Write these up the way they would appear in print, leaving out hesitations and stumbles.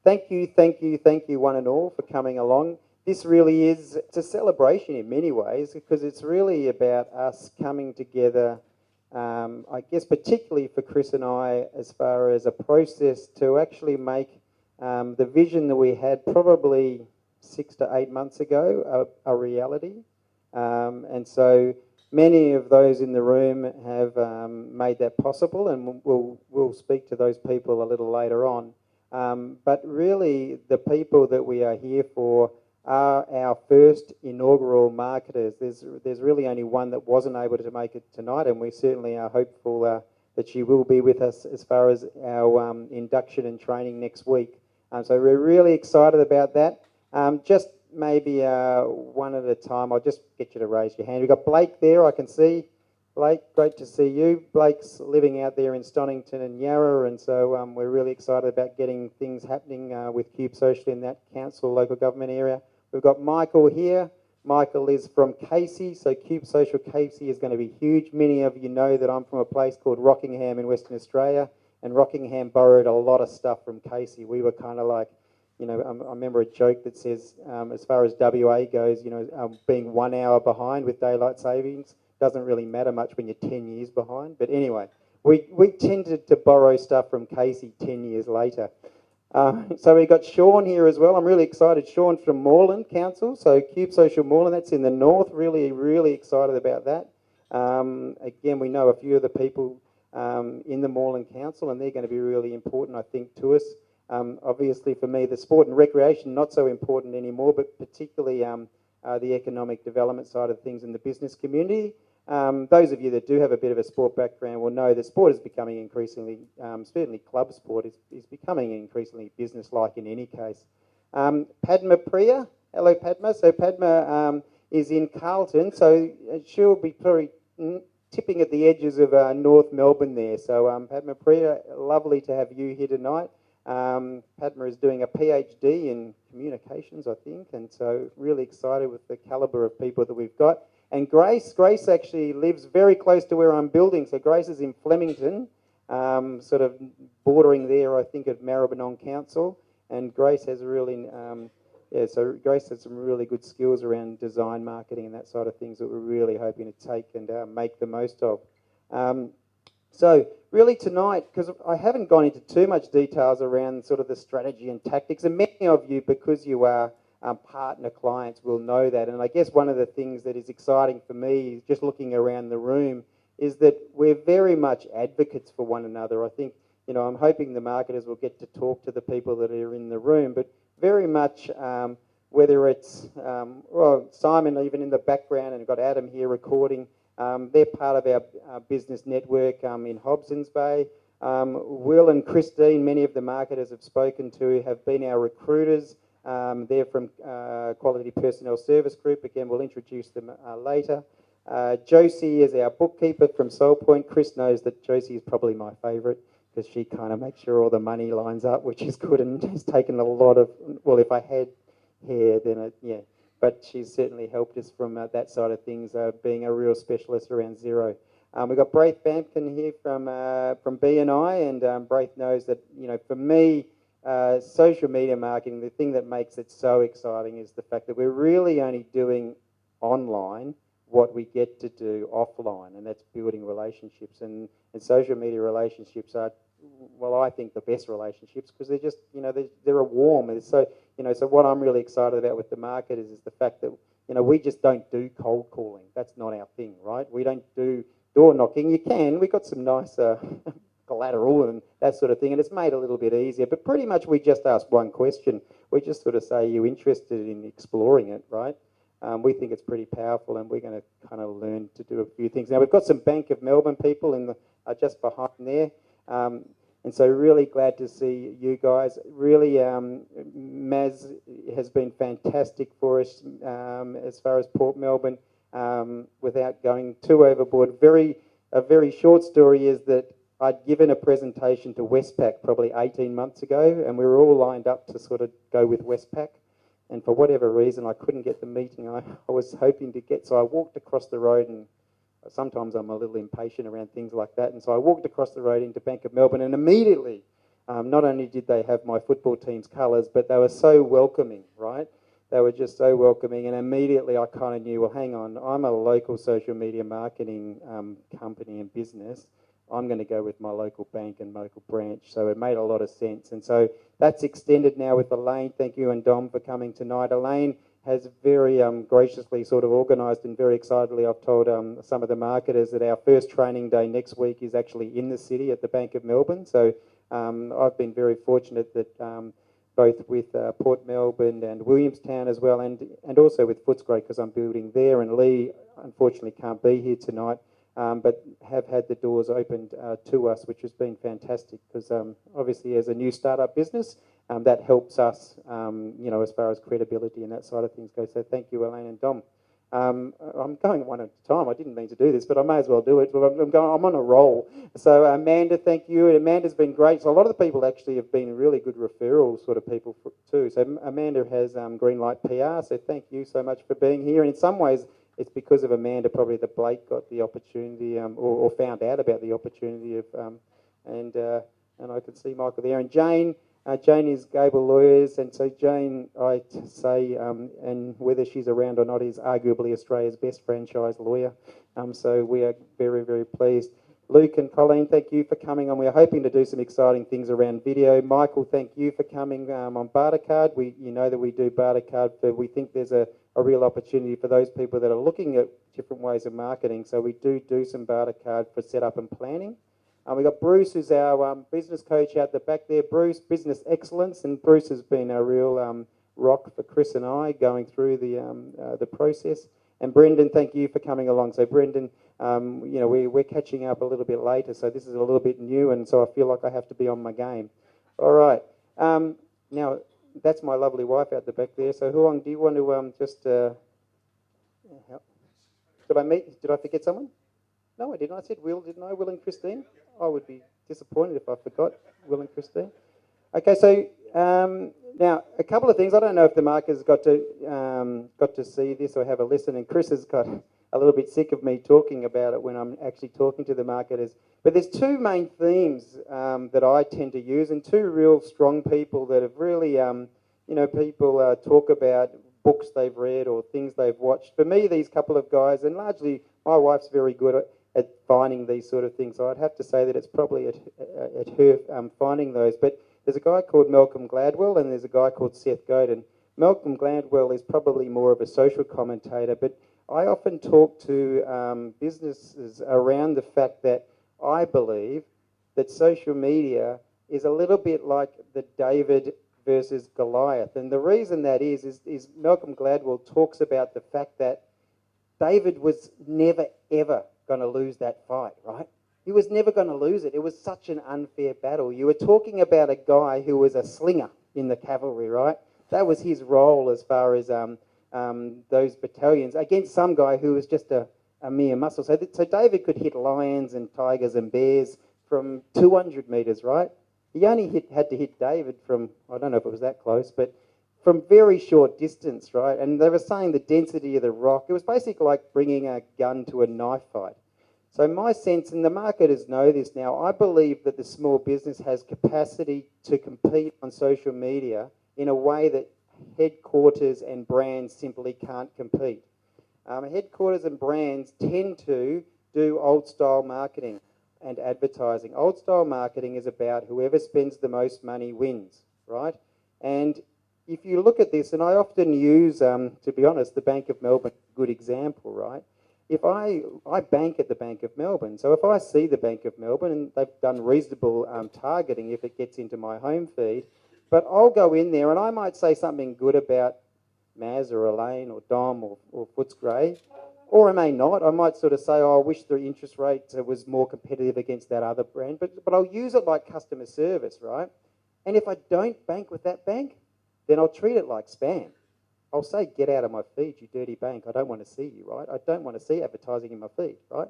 thank you, one and all, for coming along. This really is, it's a celebration in many ways, because it's really about us coming together, I guess particularly for Chris and I, as far as a process to actually make the vision that we had probably 6 to 8 months ago a reality. And so many of those in the room have made that possible, and we'll speak to those people a little later on. But really, the people that we are here for are our first inaugural marketers. There's really only one that wasn't able to make it tonight, and we certainly are hopeful that she will be with us as far as our induction and training next week. So we're really excited about that. Just maybe one at a time. I'll just get you to raise your hand. We've got Blake there, I can see. Blake, great to see you. Blake's living out there in Stonnington and Yarra, and so we're really excited about getting things happening with qubeSocial in that council, local government area. We've got Michael here. Michael is from Casey, so qubeSocial Casey is going to be huge. Many of you know that I'm from a place called Rockingham in Western Australia, and Rockingham borrowed a lot of stuff from Casey. We were kind of like, you know, I remember a joke that says, as far as WA goes, you know, being 1 hour behind with daylight savings doesn't really matter much when you're 10 years behind. But anyway, we tended to borrow stuff from Casey 10 years later. So we've got Shaun here as well. I'm really excited. Shaun from Moreland Council, so qubeSocial Moreland, that's in the north. Really, really excited about that. Again, we know a few of the people in the Moreland Council, and they're going to be really important, I think, to us. Obviously, for me, the sport and recreation, not so important anymore, but particularly the economic development side of things in the business community. Those of you that do have a bit of a sport background will know that sport is becoming increasingly, certainly club sport is becoming increasingly business-like in any case. Padmapriya, hello Padma. So Padma is in Carlton, so she'll be probably tipping at the edges of North Melbourne there. So Padmapriya, lovely to have you here tonight. Padma is doing a PhD in communications, I think, and so really excited with the calibre of people that we've got. And Grace actually lives very close to where I'm building. So Grace is in Flemington, sort of bordering there, I think, at Maribyrnong Council. And Grace has really, so Grace has some really good skills around design, marketing, and that sort of things that we're really hoping to take and make the most of. So really tonight, because I haven't gone into too much details around sort of the strategy and tactics, and many of you, because you are partner clients, will know that. And I guess one of the things that is exciting for me, just looking around the room, is that we're very much advocates for one another. I think, you know, I'm hoping the marketers will get to talk to the people that are in the room, but very much whether it's, well, Simon even in the background, and we've got Adam here recording, they're part of our business network in Hobsons Bay. Will and Christine, many of the marketers have spoken to, have been our recruiters. They're from Quality Personnel Service Group. Again, we'll introduce them later. Josie is our bookkeeper from Soul Point. Chris knows that Josie is probably my favourite because she kind of makes sure all the money lines up, which is good, and has taken a lot of, well, if I had hair, then yeah. But she's certainly helped us from that side of things, being a real specialist around Xero. We've got Braith Bampkin here from BNI, and Braith knows that, you know, for me, social media marketing, the thing that makes it so exciting is the fact that we're really only doing online what we get to do offline, and that's building relationships. And social media relationships are, well, I think the best relationships, because they're just, you know, they're warm. And so, you know, so what I'm really excited about with the marketers is the fact that, you know, we just don't do cold calling. That's not our thing, right? We don't do door knocking. You can. We've got some nice collateral and that sort of thing, and it's made it a little bit easier. But pretty much we just ask one question. We just sort of say, are you interested in exploring it, right? We think it's pretty powerful, and we're going to kind of learn to do a few things. Now, we've got some Bank of Melbourne people in the just behind there. And so really glad to see you guys. Really, Maz has been fantastic for us as far as Port Melbourne, without going too overboard. A very short story is that I'd given a presentation to Westpac probably 18 months ago, and we were all lined up to sort of go with Westpac. And for whatever reason, I couldn't get the meeting I was hoping to get, so I walked across the road, and sometimes I'm a little impatient around things like that, and so I walked across the road into Bank of Melbourne, and immediately Not only did they have my football team's colours, but they were so welcoming, right? They were just so welcoming, and immediately I kind of knew, well, hang on, I'm a local social media marketing company and business. I'm going to go with my local bank and local branch. So it made a lot of sense. And so that's extended now with Elaine. Thank you and Dom for coming tonight. Elaine has very graciously sort of organised and very excitedly, I've told some of the marketers that our first training day next week is actually in the city at the Bank of Melbourne. So I've been very fortunate that both with Port Melbourne and Williamstown as well, and also with Footscray, because I'm building there, and Lee unfortunately can't be here tonight, but have had the doors opened to us, which has been fantastic, because obviously as a new startup business, that helps us, as far as credibility and that side of things go. So thank you, Elaine and Dom. I'm going one at a time. I didn't mean to do this, but I may as well do it. I'm on a roll. So Amanda, thank you. And Amanda's been great. So a lot of the people actually have been really good referral sort of people too. So Amanda has Greenlight PR. So thank you so much for being here. And in some ways, it's because of Amanda probably that Blake got the opportunity or found out about the opportunity of, and I can see Michael there. And Jane. Jane is Gable Lawyers, and so Jane, I say, and whether she's around or not, is arguably Australia's best franchise lawyer. So we are very, very pleased. Luke and Colleen, thank you for coming on. We're hoping to do some exciting things around video. Michael, thank you for coming on Bartercard. You know that we do Bartercard, but we think there's a real opportunity for those people that are looking at different ways of marketing. So we do some Bartercard for setup and planning. We've got Bruce, who's our business coach out the back there. Bruce, Business Excellence, and Bruce has been a real rock for Chris and I going through the process. And Brendan, thank you for coming along. So Brendan, we're catching up a little bit later, so this is a little bit new, and so I feel like I have to be on my game. All right. Now, that's my lovely wife out the back there. So Whaung, do you want to just help? Did I forget someone? No, I didn't. I said Will, didn't I? Will and Christine? I would be disappointed if I forgot Will and Christine. Okay, so now a couple of things. I don't know if the marketers got to see this or have a listen, and Chris has got a little bit sick of me talking about it when I'm actually talking to the marketers. But there's two main themes that I tend to use, and two real strong people that have really, people talk about books they've read or things they've watched. For me, these couple of guys, and largely my wife's very good at finding these sort of things. So I'd have to say that it's probably at her finding those. But there's a guy called Malcolm Gladwell and there's a guy called Seth Godin. Malcolm Gladwell is probably more of a social commentator, but I often talk to businesses around the fact that I believe that social media is a little bit like the David versus Goliath. And the reason that is Malcolm Gladwell talks about the fact that David was never, ever going to lose that fight, right? He was never going to lose it. It was such an unfair battle. You were talking about a guy who was a slinger in the cavalry, right? That was his role as far as those battalions against some guy who was just a mere muscle. So David could hit lions and tigers and bears from 200 metres, right? He only had to hit David from, I don't know if it was that close, but from very short distance, right? And they were saying the density of the rock, it was basically like bringing a gun to a knife fight. So my sense, and the marketers know this now, I believe that the small business has capacity to compete on social media in a way that headquarters and brands simply can't compete. Headquarters and brands tend to do old-style marketing and advertising. Old-style marketing is about whoever spends the most money wins, right? And if you look at this, and I often use, to be honest, the Bank of Melbourne, good example, right? If I bank at the Bank of Melbourne, so if I see the Bank of Melbourne, and they've done reasonable targeting if it gets into my home feed, but I'll go in there and I might say something good about Maz or Elaine or Dom or Footscray, or I may not. I might sort of say, oh, I wish the interest rate was more competitive against that other brand, but I'll use it like customer service, right? And if I don't bank with that bank, then I'll treat it like spam. I'll say, get out of my feed, you dirty bank. I don't want to see you, right? I don't want to see advertising in my feed, right?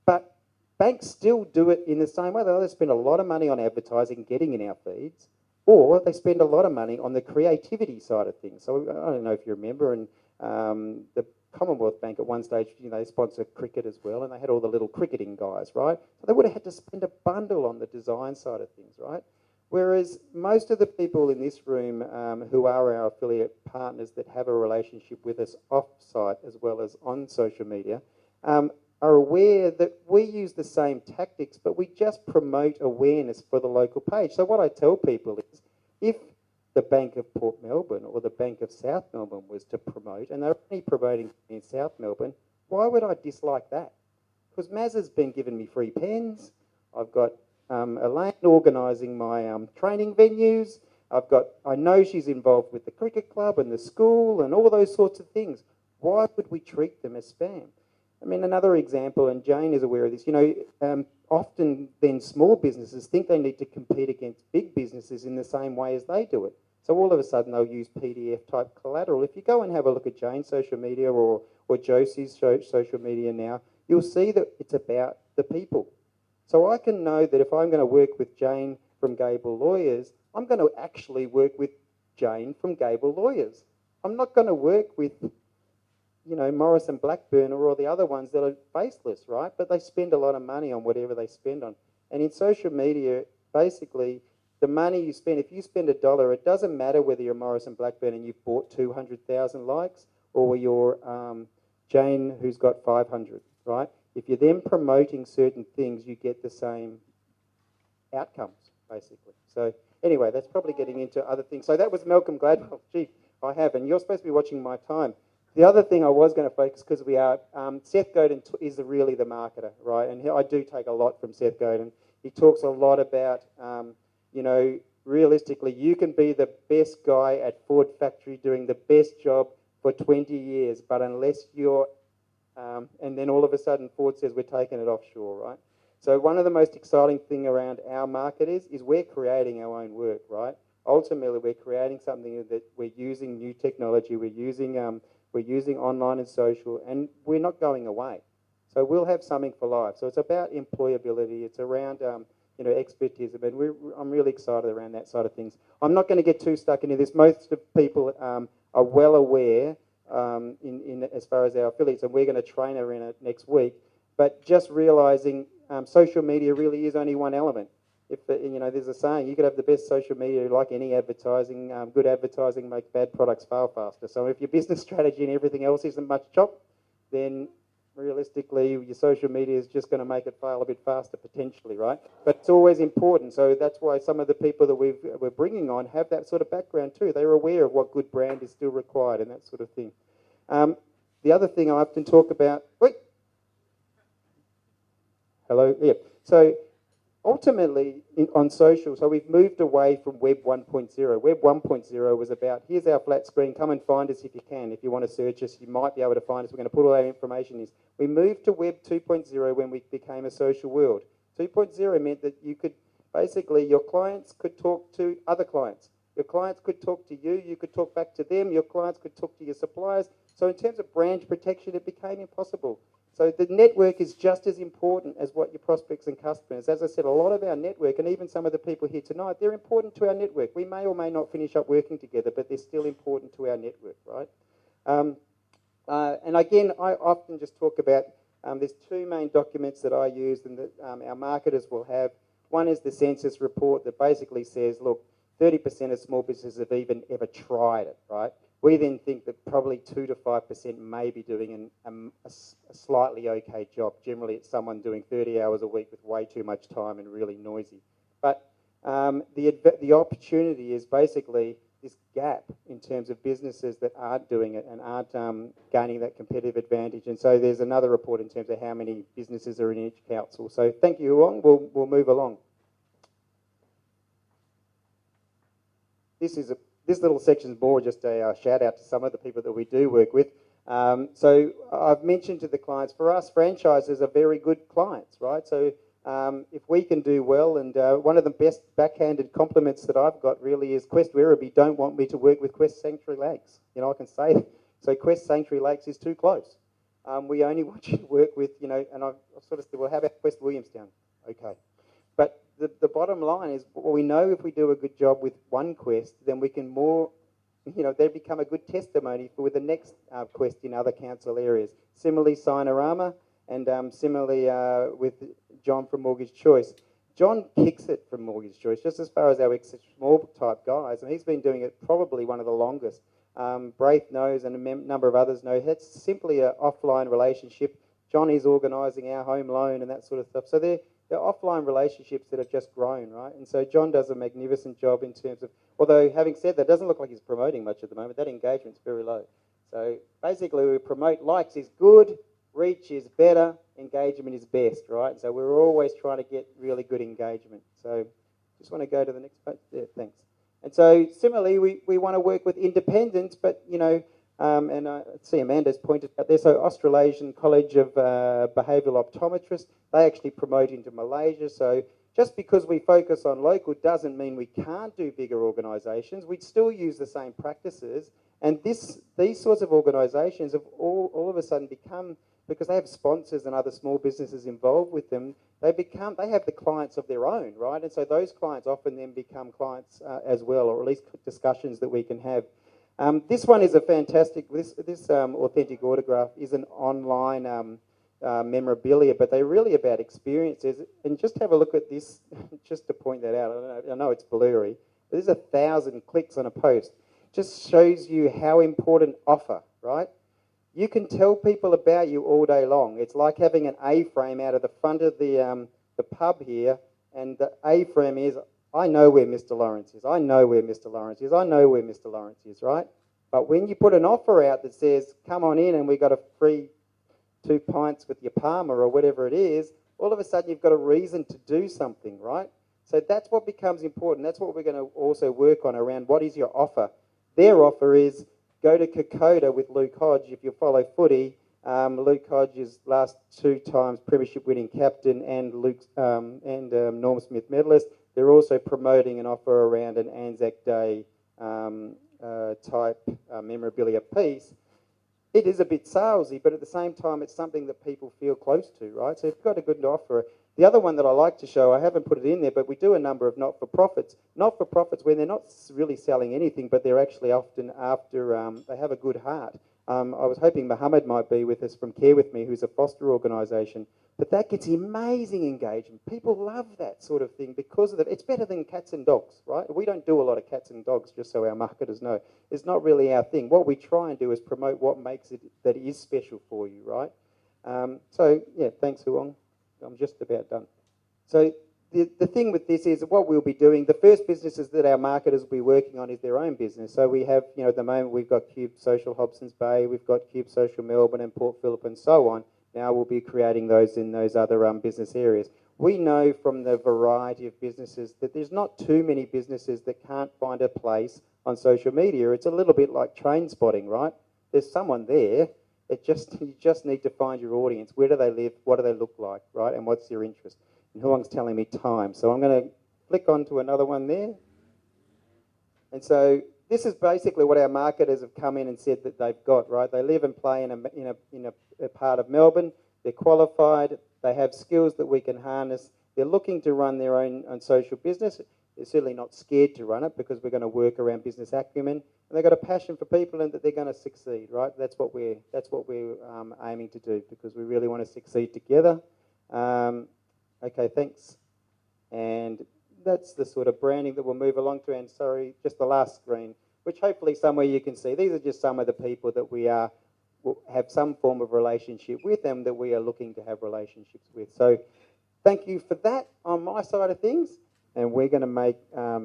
But banks still do it in the same way. They either spend a lot of money on advertising getting in our feeds, or they spend a lot of money on the creativity side of things. So I don't know if you remember, and the Commonwealth Bank at one stage, they sponsor cricket as well, and they had all the little cricketing guys, right? So they would have had to spend a bundle on the design side of things, right? Whereas most of the people in this room who are our affiliate partners that have a relationship with us off-site as well as on social media are aware that we use the same tactics, but we just promote awareness for the local page. So what I tell people is, if the Bank of Port Melbourne or the Bank of South Melbourne was to promote, and they're only promoting in South Melbourne, why would I dislike that? Because Maz has been giving me free pens. I've got Elaine organising my training venues. I know she's involved with the cricket club and the school and all those sorts of things. Why would we treat them as spam? I mean, another example, and Jane is aware of this, often then small businesses think they need to compete against big businesses in the same way as they do it. So all of a sudden they'll use PDF type collateral. If you go and have a look at Jane's social media or Josie's social media now, you'll see that it's about the people. So I can know that if I'm going to work with Jane from Gable Lawyers, I'm going to actually work with Jane from Gable Lawyers. I'm not going to work with Morris and Blackburn or all the other ones that are faceless, right? But they spend a lot of money on whatever they spend on. And in social media, basically, the money you spend, if you spend $1, it doesn't matter whether you're Morris and Blackburn and you've bought 200,000 likes or you're Jane who's got 500, right? If you're then promoting certain things, you get the same outcomes, basically. So anyway, that's probably getting into other things. So that was Malcolm Gladwell. Gee, I have, and you're supposed to be watching my time. The other thing I was going to focus, because we are, Seth Godin is really the marketer, right? And I do take a lot from Seth Godin. He talks a lot about, realistically, you can be the best guy at Ford Factory doing the best job for 20 years, but unless you're, and then all of a sudden Ford says we're taking it offshore, right? So one of the most exciting thing around our market is we're creating our own work, right? Ultimately, we're creating something that we're using new technology, we're using online and social, and we're not going away. So we'll have something for life. So it's about employability. It's around expertise, and I'm really excited around that side of things. I'm not going to get too stuck into this. Most of people are well aware in as far as our affiliates, and we're going to train her in it next week. But just realising social media really is only one element. If there's a saying, you could have the best social media like any advertising. Good advertising makes bad products fail faster. So if your business strategy and everything else isn't much chop, then realistically your social media is just going to make it fail a bit faster potentially, right? But it's always important. So that's why some of the people that we're bringing on have that sort of background too. They're aware of what good brand is still required and that sort of thing. The other thing I often talk about... Wait. Hello? Yeah. So... ultimately, on social, so we've moved away from Web 1.0. Web 1.0 was about, here's our flat screen, come and find us if you can. If you want to search us, you might be able to find us. We're going to put all our information in. We moved to Web 2.0 when we became a social world. 2.0 meant that you could, basically, your clients could talk to other clients. Your clients could talk to you, you could talk back to them, your clients could talk to your suppliers. So in terms of brand protection, it became impossible. So the network is just as important as what your prospects and customers. As I said, a lot of our network, and even some of the people here tonight, they're important to our network. We may or may not finish up working together, but they're still important to our network, right? And again, I often just talk about, there's two main documents that I use and that our marketers will have. One is the census report that basically says, look, 30% of small businesses have even ever tried it, right? We then think that probably 2 to 5% may be doing a slightly okay job. Generally, it's someone doing 30 hours a week with way too much time and really noisy. But the opportunity is basically this gap in terms of businesses that aren't doing it and aren't gaining that competitive advantage. And so there's another report in terms of how many businesses are in each council. So thank you, Whaung. We'll move along. This little section is more just a shout out to some of the people that we do work with. So I've mentioned to the clients, for us, franchises are very good clients, right? So if we can do well, and one of the best backhanded compliments that I've got really is Quest Werribee don't want me to work with Quest Sanctuary Lakes. I can say that. So Quest Sanctuary Lakes is too close. We only want you to work with, and I sort of said, well, how about Quest Williamstown? Okay. But the bottom line is, well, we know if we do a good job with one quest, then we can they become a good testimony for the next quest in other council areas. Similarly, Sinorama, and similarly with John from Mortgage Choice. John kicks it from Mortgage Choice, just as far as our small type guys, and he's been doing it probably one of the longest. Braith knows, and a number of others know. It's simply an offline relationship. John is organising our home loan and that sort of stuff. So they're offline relationships that have just grown, right? And so John does a magnificent job in terms of, although having said that, it doesn't look like he's promoting much at the moment. That engagement's very low. So basically we promote likes is good, reach is better, engagement is best, right? So we're always trying to get really good engagement. So just want to go to the next page. Yeah, thanks. And so similarly, we want to work with independents, but, you know, and I see Amanda's pointed out there, so Australasian College of Behavioural Optometrists, they actually promote into Malaysia. So just because we focus on local doesn't mean we can't do bigger organisations. We'd still use the same practices. And these sorts of organisations have all of a sudden become, because they have sponsors and other small businesses involved with them, they have the clients of their own, right? And so those clients often then become clients as well, or at least discussions that we can have. This one is a fantastic, this authentic autograph is an online memorabilia, but they're really about experiences. And just have a look at this, just to point that out. I know it's blurry, but there's 1,000 clicks on a post. Just shows you how important offer, right? You can tell people about you all day long. It's like having an A-frame out of the front of the pub here, and the A-frame is, I know where Mr. Lawrence is. I know where Mr. Lawrence is. I know where Mr. Lawrence is, right? But when you put an offer out that says, come on in and we got a free 2 pints with your Palmer or whatever it is, all of a sudden you've got a reason to do something, right? So that's what becomes important. That's what we're going to also work on around what is your offer. Their offer is go to Kokoda with Luke Hodge. If you follow footy, Luke Hodge is last 2 times premiership winning captain and Norm Smith medalist. They're also promoting an offer around an Anzac Day type memorabilia piece. It is a bit salesy, but at the same time, it's something that people feel close to, right? So if you've got a good offer. The other one that I like to show, I haven't put it in there, but we do a number of not-for-profits. Not-for-profits when they're not really selling anything, but they're actually often after, they have a good heart. I was hoping Mohammed might be with us from Care With Me, who's a foster organisation, but that gets amazing engagement. People love that sort of thing because of that. It's better than cats and dogs, right? We don't do a lot of cats and dogs, just so our marketers know. It's not really our thing. What we try and do is promote what makes it that is special for you, right? So, yeah, thanks, Whaung. I'm just about done. So the thing with this is what we'll be doing, the first businesses that our marketers will be working on is their own business. So we have, you know, at the moment we've got qubeSocial Hobsons Bay, we've got qubeSocial Melbourne and Port Phillip and so on. Now we'll be creating those in those other business areas. We know from the variety of businesses that there's not too many businesses that can't find a place on social media. It's a little bit like train spotting, right? There's someone there. You just need to find your audience. Where do they live? What do they look like, right? And what's their interest? And Whaung's telling me time. So I'm going to flick on to another one there. And so this is basically what our marketers have come in and said that they've got, right? They live and play in a part of Melbourne. They're qualified. They have skills that we can harness. They're looking to run their own social business. They're certainly not scared to run it because we're going to work around business acumen. And they've got a passion for people and that they're going to succeed, right? That's what we're aiming to do because we really want to succeed together. Okay, thanks. And that's the sort of branding that we'll move along to. And sorry, just the last screen, which hopefully somewhere you can see. These are just some of the people that we have some form of relationship with and that we are looking to have relationships with. So thank you for that on my side of things. And we're going to make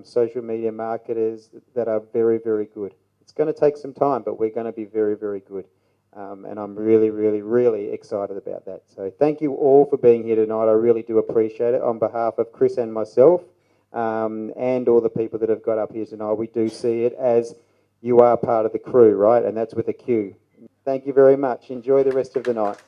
social media marketers that are very, very good. It's going to take some time, but we're going to be very, very good. And I'm really, really, really excited about that. So thank you all for being here tonight. I really do appreciate it. On behalf of Chris and myself and all the people that have got up here tonight, we do see it as you are part of the Qrew, right? And that's with a Q. Thank you very much. Enjoy the rest of the night.